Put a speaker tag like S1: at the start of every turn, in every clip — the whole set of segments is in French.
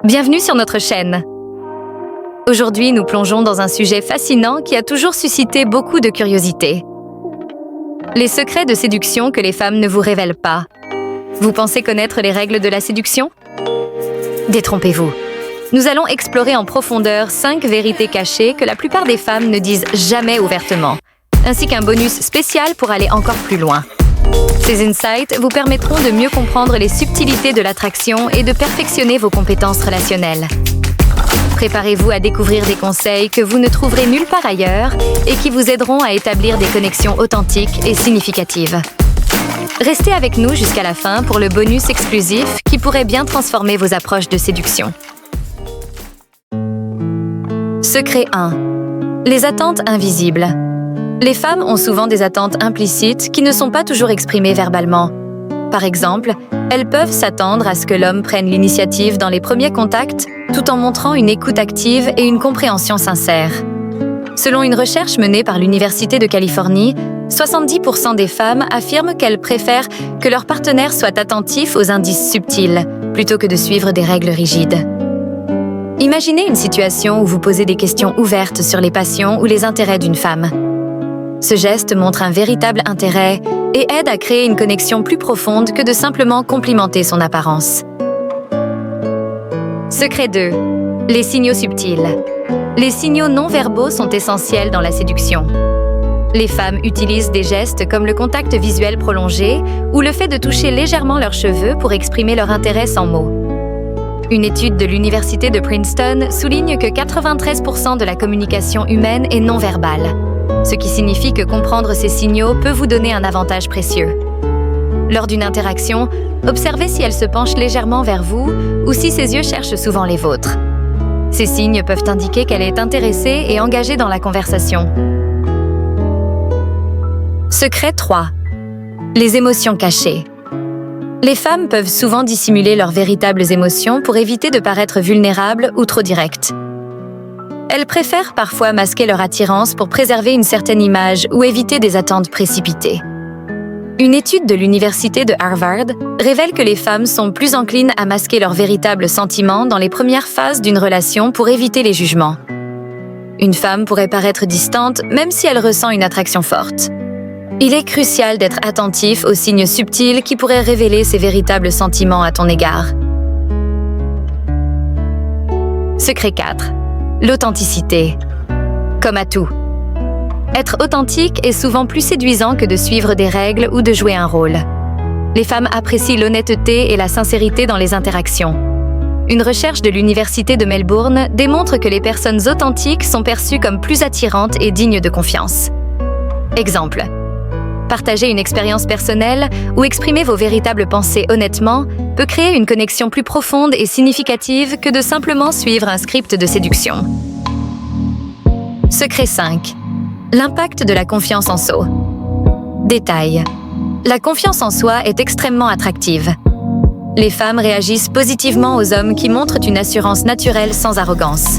S1: Bienvenue sur notre chaîne. Aujourd'hui, nous plongeons dans un sujet fascinant qui a toujours suscité beaucoup de curiosité. Les secrets de séduction que les femmes ne vous révèlent pas. Vous pensez connaître les règles de la séduction? Détrompez-vous. Nous allons explorer en profondeur 5 vérités cachées que la plupart des femmes ne disent jamais ouvertement, ainsi qu'un bonus spécial pour aller encore plus loin. Ces insights vous permettront de mieux comprendre les subtilités de l'attraction et de perfectionner vos compétences relationnelles. Préparez-vous à découvrir des conseils que vous ne trouverez nulle part ailleurs et qui vous aideront à établir des connexions authentiques et significatives. Restez avec nous jusqu'à la fin pour le bonus exclusif qui pourrait bien transformer vos approches de séduction. Secret 1. Les attentes invisibles. Les femmes ont souvent des attentes implicites qui ne sont pas toujours exprimées verbalement. Par exemple, elles peuvent s'attendre à ce que l'homme prenne l'initiative dans les premiers contacts, tout en montrant une écoute active et une compréhension sincère. Selon une recherche menée par l'Université de Californie, 70% des femmes affirment qu'elles préfèrent que leur partenaire soit attentif aux indices subtils, plutôt que de suivre des règles rigides. Imaginez une situation où vous posez des questions ouvertes sur les passions ou les intérêts d'une femme. Ce geste montre un véritable intérêt et aide à créer une connexion plus profonde que de simplement complimenter son apparence. Secret 2. Les signaux subtils. Les signaux non-verbaux sont essentiels dans la séduction. Les femmes utilisent des gestes comme le contact visuel prolongé ou le fait de toucher légèrement leurs cheveux pour exprimer leur intérêt sans mots. Une étude de l'Université de Princeton souligne que 93% de la communication humaine est non-verbale, ce qui signifie que comprendre ces signaux peut vous donner un avantage précieux. Lors d'une interaction, observez si elle se penche légèrement vers vous ou si ses yeux cherchent souvent les vôtres. Ces signes peuvent indiquer qu'elle est intéressée et engagée dans la conversation. Secret 3. Les émotions cachées. Les femmes peuvent souvent dissimuler leurs véritables émotions pour éviter de paraître vulnérables ou trop directes. Elles préfèrent parfois masquer leur attirance pour préserver une certaine image ou éviter des attentes précipitées. Une étude de l'Université de Harvard révèle que les femmes sont plus enclines à masquer leurs véritables sentiments dans les premières phases d'une relation pour éviter les jugements. Une femme pourrait paraître distante même si elle ressent une attraction forte. Il est crucial d'être attentif aux signes subtils qui pourraient révéler ses véritables sentiments à ton égard. Secret 4. L'authenticité. Comme à tout. Être authentique est souvent plus séduisant que de suivre des règles ou de jouer un rôle. Les femmes apprécient l'honnêteté et la sincérité dans les interactions. Une recherche de l'Université de Melbourne démontre que les personnes authentiques sont perçues comme plus attirantes et dignes de confiance. Exemple. Partager une expérience personnelle ou exprimer vos véritables pensées honnêtement peut créer une connexion plus profonde et significative que de simplement suivre un script de séduction. Secret 5. L'impact de la confiance en soi. Détail. La confiance en soi est extrêmement attractive. Les femmes réagissent positivement aux hommes qui montrent une assurance naturelle sans arrogance.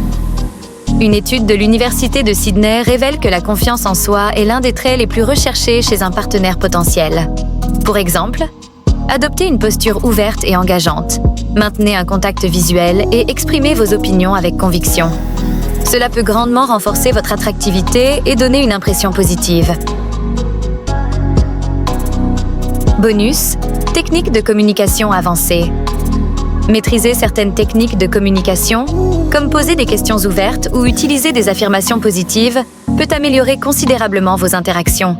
S1: Une étude de l'Université de Sydney révèle que la confiance en soi est l'un des traits les plus recherchés chez un partenaire potentiel. Pour exemple, adoptez une posture ouverte et engageante, maintenez un contact visuel et exprimez vos opinions avec conviction. Cela peut grandement renforcer votre attractivité et donner une impression positive. Bonus, techniques de communication avancées. Maîtriser certaines techniques de communication, comme poser des questions ouvertes ou utiliser des affirmations positives, peut améliorer considérablement vos interactions.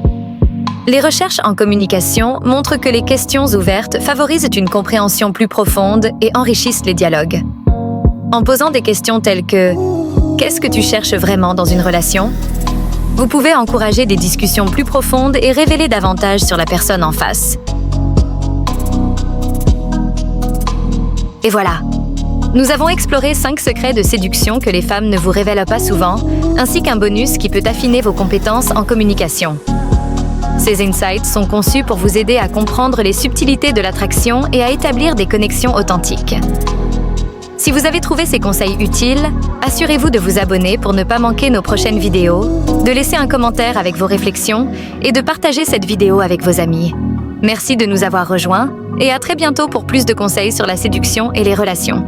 S1: Les recherches en communication montrent que les questions ouvertes favorisent une compréhension plus profonde et enrichissent les dialogues. En posant des questions telles que « Qu'est-ce que tu cherches vraiment dans une relation ?», vous pouvez encourager des discussions plus profondes et révéler davantage sur la personne en face. Et voilà, nous avons exploré 5 secrets de séduction que les femmes ne vous révèlent pas souvent, ainsi qu'un bonus qui peut affiner vos compétences en communication. Ces insights sont conçus pour vous aider à comprendre les subtilités de l'attraction et à établir des connexions authentiques. Si vous avez trouvé ces conseils utiles, assurez-vous de vous abonner pour ne pas manquer nos prochaines vidéos, de laisser un commentaire avec vos réflexions et de partager cette vidéo avec vos amis. Merci de nous avoir rejoints et à très bientôt pour plus de conseils sur la séduction et les relations.